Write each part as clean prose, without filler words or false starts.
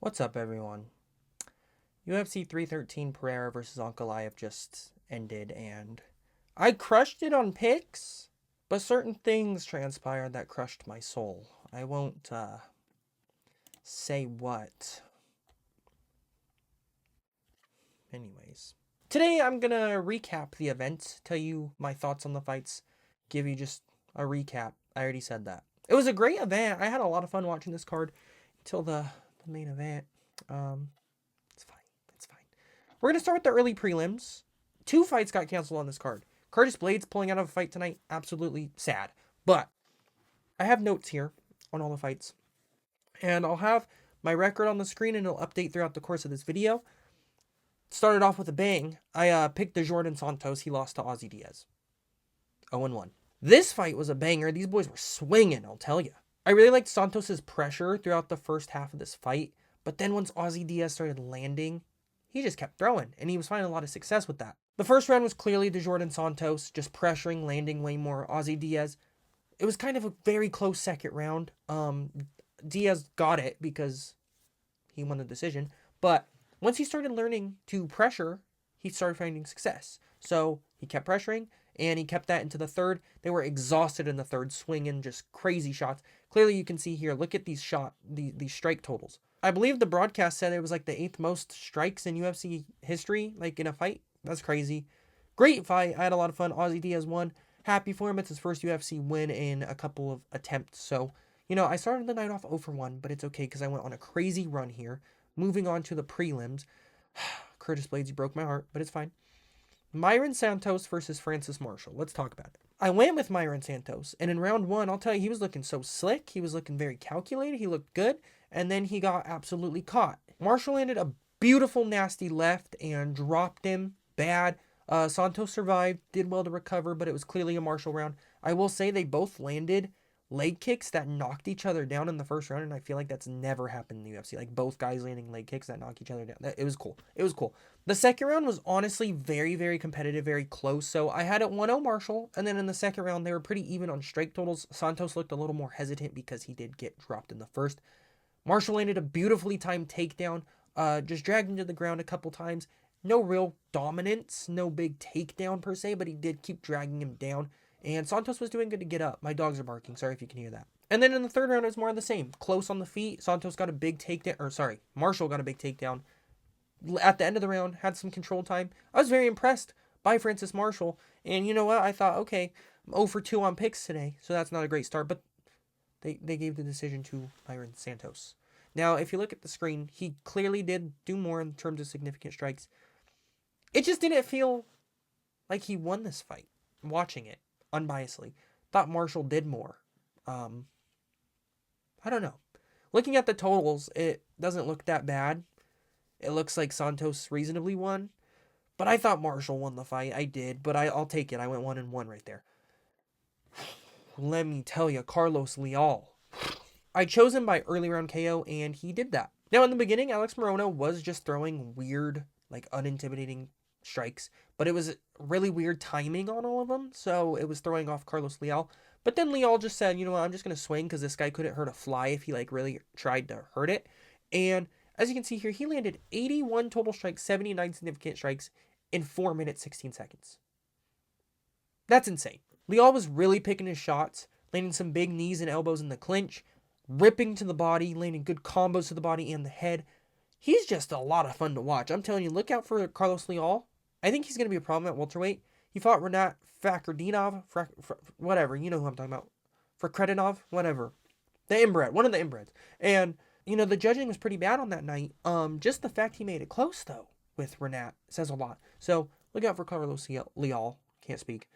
What's up, everyone? UFC 313 Pereira versus Ankalaev just ended, and I crushed it on picks, but certain things transpired that crushed my soul. I won't say what. Anyways, today I'm gonna recap the event, tell you my thoughts on the fights, give you just a recap. I already said that. It was a great event. I had a lot of fun watching this card until the main event. Um, It's fine. It's fine. We're going to start with the early prelims. Two fights got canceled on this card. Curtis Blades pulling out of a fight tonight. Absolutely sad. But I have notes here on all the fights. And I'll have my record on the screen and it'll update throughout the course of this video. Started off with a bang. I picked the Jordan Santos. He lost to Ozzy Diaz. 0-1. This fight was a banger. These boys were swinging, I'll tell you. I really liked Santos' pressure throughout the first half of this fight. But then once Ozzy Diaz started landing, he just kept throwing, and he was finding a lot of success with that. The first round was clearly the Jordan Santos, just pressuring, landing way more. Ozzy Diaz, it was kind of a very close second round. Diaz got it because he won the decision, but once he started learning to pressure, he started finding success. So he kept pressuring, and he kept that into the third. They were exhausted in the third, swinging just crazy shots. Clearly, you can see here. Look at these these strike totals. I believe the broadcast said it was like the 8th most strikes in UFC history, like in a fight. That's crazy. Great fight. I had a lot of fun. Ozzy Diaz won. Happy for him. It's his first UFC win in a couple of attempts. So, I started the night off 0-1, but it's okay because I went on a crazy run here. Moving on to the prelims. Curtis Blades, you broke my heart, but it's fine. Myron Santos versus Francis Marshall. Let's talk about it. I went with Myron Santos, and in round one, I'll tell you, he was looking so slick. He was looking very calculated. He looked good, and then he got absolutely caught. Marshall landed a beautiful, nasty left and dropped him bad. Santos survived, did well to recover, but it was clearly a Marshall round. I will say they both landed leg kicks that knocked each other down in the first round, and I feel like that's never happened in the UFC. Like, both guys landing leg kicks that knock each other down. It was cool. It was cool. The second round was honestly very, very competitive, very close. So I had it 1-0 Marshall, and then in the second round, they were pretty even on strike totals. Santos looked a little more hesitant because he did get dropped in the first. Marshall landed a beautifully timed takedown, just dragged him to the ground a couple times. No real dominance, no big takedown per se, but he did keep dragging him down. And Santos was doing good to get up. My dogs are barking. Sorry if you can hear that. And then in the third round, it was more of the same. Close on the feet. Santos got a big takedown. Marshall got a big takedown. At the end of the round, had some control time. I was very impressed by Francis Marshall. And you know what? I thought, okay, I'm 0-2 on picks today. So that's not a great start. But they gave the decision to Myron Santos. Now, if you look at the screen, he clearly did do more in terms of significant strikes. It just didn't feel like he won this fight. Watching it unbiasedly, thought Marshall did more. I don't know. Looking at the totals, it doesn't look that bad. It looks like Santos reasonably won, but I thought Marshall won the fight. I did, but I'll take it. I went 1-1 right there. Let me tell you, Carlos Leal. I chose him by early round KO, and he did that. Now, in the beginning, Alex Morono was just throwing weird, like unintimidating strikes, but it was really weird timing on all of them, so it was throwing off Carlos Leal. But then Leal just said, you know what, I'm just going to swing because this guy couldn't hurt a fly if he like really tried to hurt it. And as you can see here, he landed 81 total strikes, 79 significant strikes in 4 minutes, 16 seconds. That's insane. Leal was really picking his shots, landing some big knees and elbows in the clinch, ripping to the body, landing good combos to the body and the head. He's just a lot of fun to watch. I'm telling you, look out for Carlos Leal. I think he's going to be a problem at welterweight. He fought Renat Fakhretdinov, whatever. You know who I'm talking about. Fakhretdinov, whatever. The inbred, one of the inbreds. And, the judging was pretty bad on that night. Just the fact he made it close, though, with Renat says a lot. So, look out for Carlos Leal. Can't speak.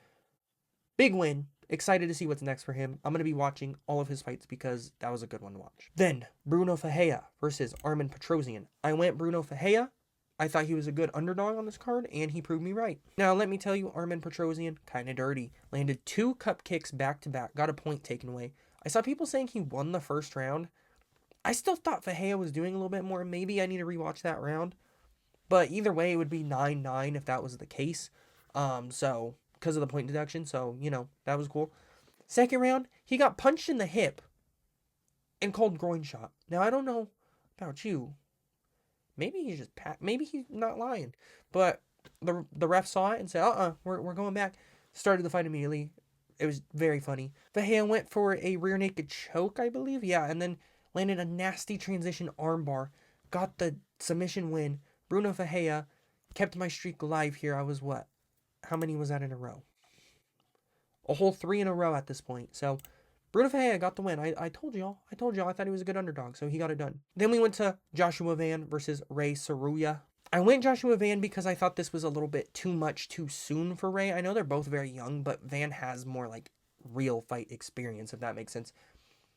Big win. Excited to see what's next for him. I'm going to be watching all of his fights because that was a good one to watch. Then, Bruno Ferreira versus Armen Petrosyan. I went Bruno Ferreira. I thought he was a good underdog on this card, and he proved me right. Now, let me tell you, Armen Petrosyan, kind of dirty. Landed 2 cup kicks back-to-back. Got a point taken away. I saw people saying he won the first round. I still thought Ferreira was doing a little bit more. Maybe I need to rewatch that round. But either way, it would be 9-9 if that was the case. So because of the point deduction. So, that was cool. Second round, he got punched in the hip and called groin shot. Now, I don't know about you, maybe he's just maybe he's not lying. But the ref saw it and said, we're going back. Started the fight immediately. It was very funny. Vahea went for a rear naked choke, I believe. Yeah, and then landed a nasty transition armbar. Got the submission win. Bruno Vahea kept my streak alive here. I was what? How many was that in a row? A whole 3 in a row at this point. So Bruno Vahea got the win. I told y'all. I told y'all I thought he was a good underdog, so he got it done. Then we went to Joshua Van versus Ray Saruya. I went Joshua Van because I thought this was a little bit too much too soon for Ray. I know they're both very young, but Van has more like real fight experience, if that makes sense.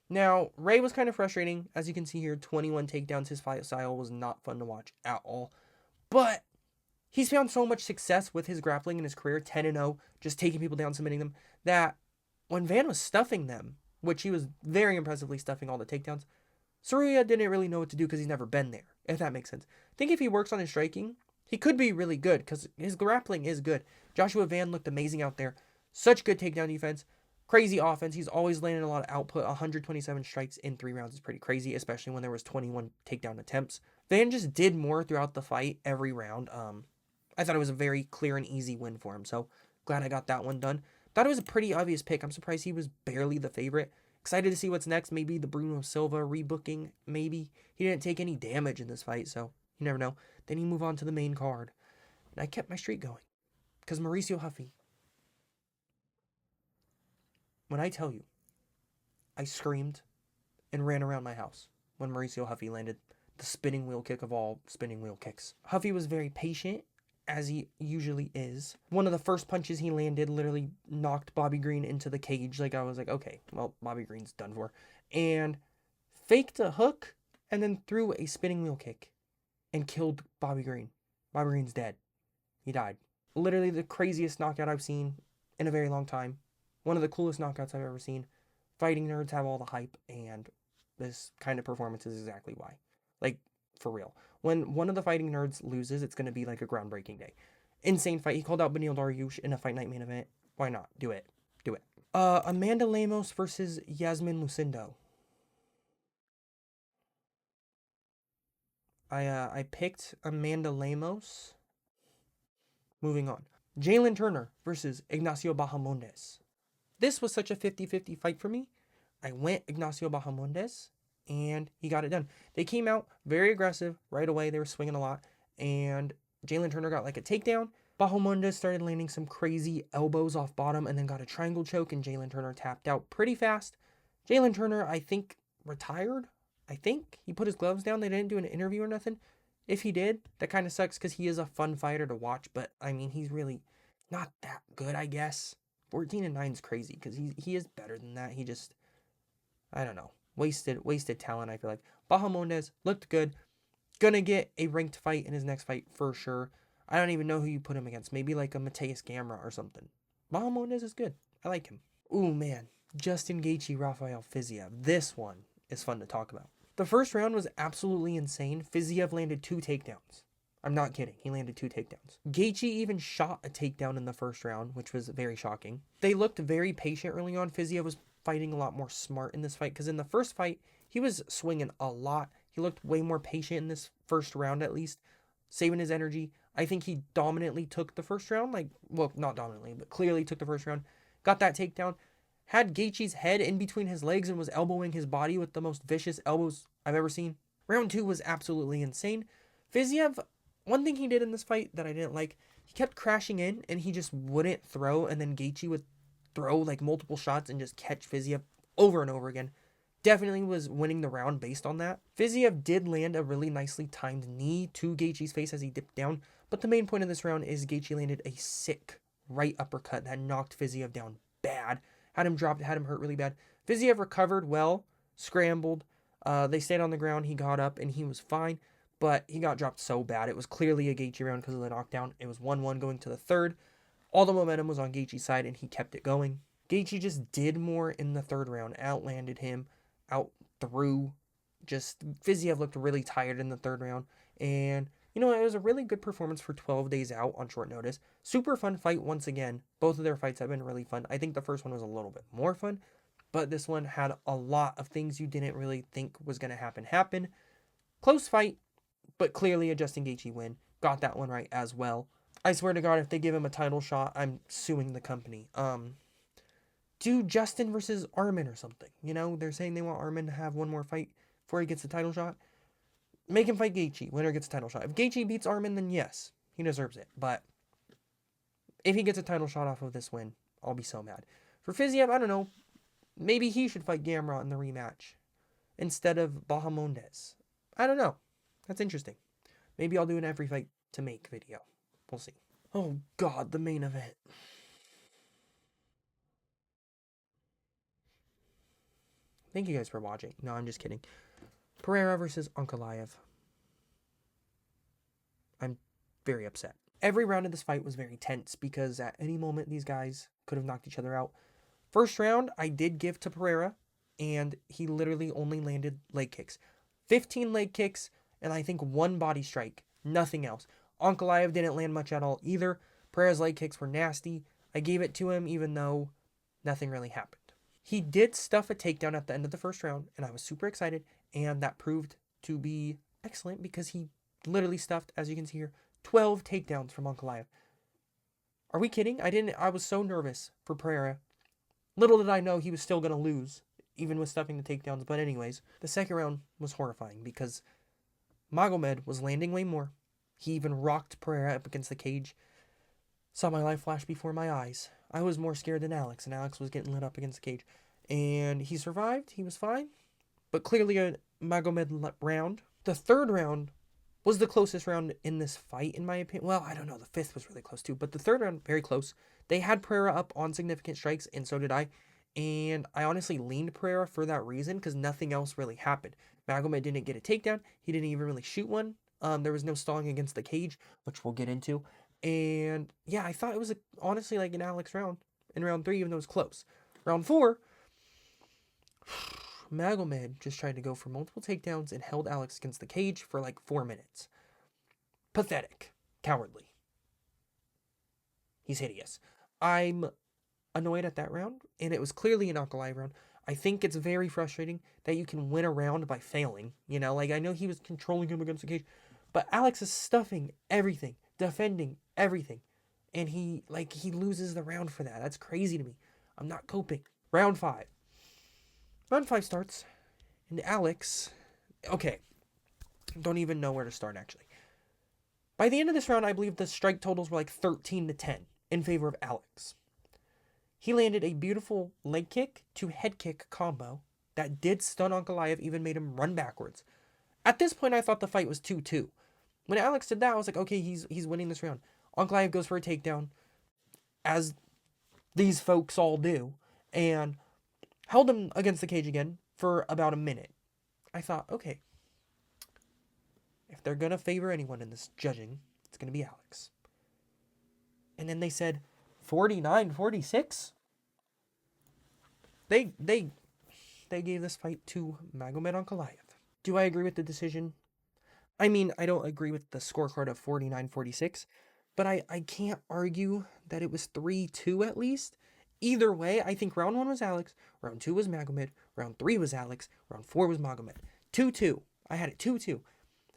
Now, Ray was kind of frustrating. As you can see here, 21 takedowns. His fight style was not fun to watch at all. But he's found so much success with his grappling in his career, 10-0, just taking people down, submitting them, that when Van was stuffing them, which he was very impressively stuffing all the takedowns, Saruya didn't really know what to do because he's never been there, if that makes sense. I think if he works on his striking, he could be really good because his grappling is good. Joshua Van looked amazing out there. Such good takedown defense. Crazy offense. He's always landing a lot of output. 127 strikes in 3 rounds is pretty crazy, especially when there was 21 takedown attempts. Van just did more throughout the fight every round. I thought it was a very clear and easy win for him, so glad I got that one done. Thought it was a pretty obvious pick. I'm surprised he was barely the favorite. Excited to see what's next. Maybe the Bruno Silva rebooking. Maybe. He didn't take any damage in this fight, so you never know. Then you move on to the main card. And I kept my streak going. Because Mauricio Huffy. When I tell you, I screamed and ran around my house when Mauricio Huffy landed the spinning wheel kick of all spinning wheel kicks. Huffy was very patient, as he usually is. One of the first punches he landed literally knocked Bobby Green into the cage. Like, I was like, okay, well, Bobby Green's done for. And faked a hook and then threw a spinning wheel kick and killed Bobby Green. Bobby Green's dead. He died. Literally the craziest knockout I've seen in a very long time. One of the coolest knockouts I've ever seen. Fighting nerds have all the hype, and this kind of performance is exactly why. Like, for real. When one of the fighting nerds loses, it's going to be like a groundbreaking day. Insane fight. He called out Beneil Dariush in a Fight Night main event. Why not? Do it. Do it. Amanda Lemos versus Yasmin Lucindo. I picked Amanda Lemos. Moving on. Jalen Turner versus Ignacio Bahamondes. This was such a 50-50 fight for me. I went Ignacio Bahamondes, and he got it done. They came out very aggressive right away. They were swinging a lot, and Jalen Turner got like a takedown. Bahamondes started landing some crazy elbows off bottom and then got a triangle choke, and Jalen Turner tapped out pretty fast. Jalen Turner, I think, retired. I think he put his gloves down. They didn't do an interview or nothing. If he did, that kind of sucks because he is a fun fighter to watch, but I mean, he's really not that good, I guess. 14-9 is crazy because he is better than that. He just, I don't know, wasted talent, I feel like. Bahamondes looked good. Gonna get a ranked fight in his next fight for sure. I don't even know who you put him against. Maybe like a Mateus Gamera or something. Bahamondes is good. I like him. Ooh, man. Justin Gaethje, Rafael Fiziev. This one is fun to talk about. The first round was absolutely insane. Fiziev landed 2 takedowns. I'm not kidding. He landed 2 takedowns. Gaethje even shot a takedown in the first round, which was very shocking. They looked very patient early on. Fiziev was fighting a lot more smart in this fight because in the first fight, he was swinging a lot. He looked way more patient in this first round, at least, saving his energy. I think he dominantly took the first round. Like, well, not dominantly, but clearly took the first round. Got that takedown. Had Gaethje's head in between his legs and was elbowing his body with the most vicious elbows I've ever seen. Round 2 was absolutely insane. Fiziev, one thing he did in this fight that I didn't like, he kept crashing in and he just wouldn't throw, and then Gaethje would throw like multiple shots and just catch Fiziev over and over again. Definitely was winning the round based on that. Fiziev did land a really nicely timed knee to Gaethje's face as he dipped down, but the main point of this round is Gaethje landed a sick right uppercut that knocked Fiziev down bad. Had him dropped, had him hurt really bad. Fiziev recovered well, scrambled. They stayed on the ground. He got up and he was fine, but he got dropped so bad. It was clearly a Gaethje round because of the knockdown. It was 1-1 going to the third. All the momentum was on Gaethje's side and he kept it going. Gaethje just did more in the third round, outlanded him, out through. Just Fiziev looked really tired in the third round, and you know, it was a really good performance for 12 days out on short notice. Super fun fight once again. Both of their fights have been really fun. I think the first one was a little bit more fun, but this one had a lot of things you didn't really think was going to happen. Close fight, But clearly a Justin Gaethje win. Got that one right as well. I swear to God, if they give him a title shot, I'm suing the company. Do Justin versus Armin or something. You know, they're saying they want Armin to have one more fight before he gets the title shot. Make him fight Gaethje. Winner gets a title shot. If Gaethje beats Armin, then yes, he deserves it. But if he gets a title shot off of this win, I'll be so mad. For Fiziev, I don't know. Maybe he should fight Gamrot in the rematch instead of Bahamondes. I don't know. That's interesting. Maybe I'll do an every fight to make video. We'll see. Oh God, the main event. Thank you guys for watching. No, I'm just kidding. Pereira versus Ankalaev. I'm very upset. Every round of this fight was very tense because at any moment these guys could have knocked each other out. First round, I did give to Pereira, and he literally only landed leg kicks. 15 leg kicks, and I think 1 body strike. Nothing else. Ankalaev didn't land much at all either. Pereira's leg kicks were nasty. I gave it to him even though nothing really happened. He did stuff a takedown at the end of the first round, and I was super excited, and that proved to be excellent because he literally stuffed, as you can see here, 12 takedowns from Ankalaev. Are we kidding? I was so nervous for Pereira. Little did I know he was still going to lose, even with stuffing the takedowns. But anyways, the second round was horrifying because Magomed was landing way more. He even rocked Pereira up against the cage. Saw my life flash before my eyes. I was more scared than Alex, and Alex was getting lit up against the cage. And he survived. He was fine. But clearly a Magomed round. The third round was the closest round in this fight, in my opinion. Well, I don't know. The fifth was really close, too. But the third round, very close. They had Pereira up on significant strikes, and so did I. And I honestly leaned Pereira for that reason, because nothing else really happened. Magomed didn't get a takedown. He didn't even really shoot one. There was no stalling against the cage, which we'll get into. And yeah, I thought it was honestly like an Alex round in round 3, even though it was close. Round 4, Magomed just tried to go for multiple takedowns and held Alex against the cage for like 4 minutes. Pathetic. Cowardly. He's hideous. I'm annoyed at that round, and it was clearly an Ankalaev round. I think it's very frustrating that you can win a round by failing. You know, like I know he was controlling him against the cage, but Alex is stuffing everything, defending everything, and he loses the round for that. That's crazy to me. I'm not coping. Round 5. Round 5 starts, and Alex, okay, don't even know where to start actually. By the end of this round, I believe the strike totals were like 13-10 in favor of Alex. He landed a beautiful leg kick to head kick combo that did stun Ankalaev, even made him run backwards. At this point, I thought the fight was 2-2. When Alex did that, I was like, okay, he's winning this round. Ankalaev goes for a takedown, as these folks all do, and held him against the cage again for about a minute. I thought, okay, if they're going to favor anyone in this judging, it's going to be Alex. And then they said 49-46. They gave this fight to Magomed Ankalaev. Do I agree with the decision? I mean, I don't agree with the scorecard of 49-46, but I can't argue that it was 3-2 at least. Either way, I think round 1 was Alex, round 2 was Magomed, round 3 was Alex, round 4 was Magomed. 2-2. I had it 2-2.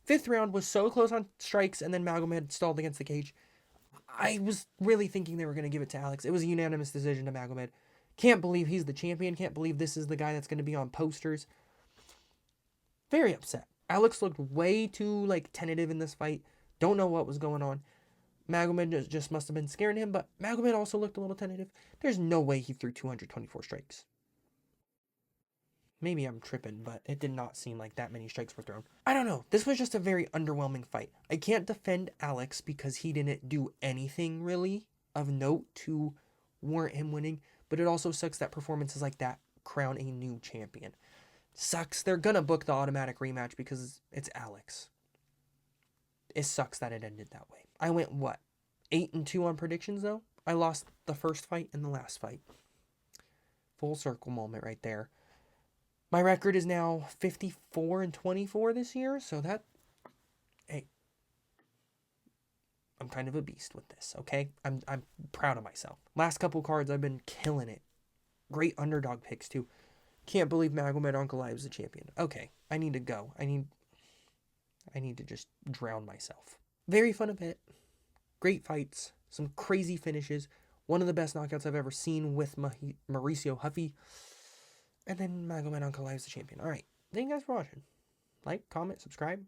Fifth round was so close on strikes, and then Magomed stalled against the cage. I was really thinking they were going to give it to Alex. It was a unanimous decision to Magomed. Can't believe he's the champion. Can't believe this is the guy that's going to be on posters. Very upset. Alex looked way too, tentative in this fight. Don't know what was going on. Magomed just must have been scaring him, but Magomed also looked a little tentative. There's no way he threw 224 strikes. Maybe I'm tripping, but it did not seem like that many strikes were thrown. I don't know. This was just a very underwhelming fight. I can't defend Alex because he didn't do anything really of note to warrant him winning, but it also sucks that performances like that crown a new champion. Sucks. They're gonna book the automatic rematch because it's Alex. It sucks that it ended that way. I went, 8-2 on predictions, though? I lost the first fight and the last fight. Full circle moment right there. My record is now 54-24 this year, so that... Hey. I'm kind of a beast with this, okay? I'm proud of myself. Last couple cards, I've been killing it. Great underdog picks, too. Can't believe Magomed Ankalaev is the champion. Okay, I need to go. I I need to just drown myself. Very fun event. Great fights. Some crazy finishes. One of the best knockouts I've ever seen with Mauricio Huffy. And then Magomed Ankalaev is the champion. Alright. Thank you guys for watching. Like, comment, subscribe.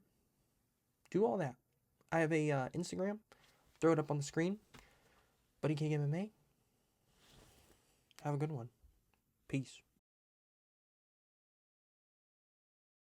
Do all that. I have a Instagram. Throw it up on the screen. Buddy King MMA. Have a good one. Peace.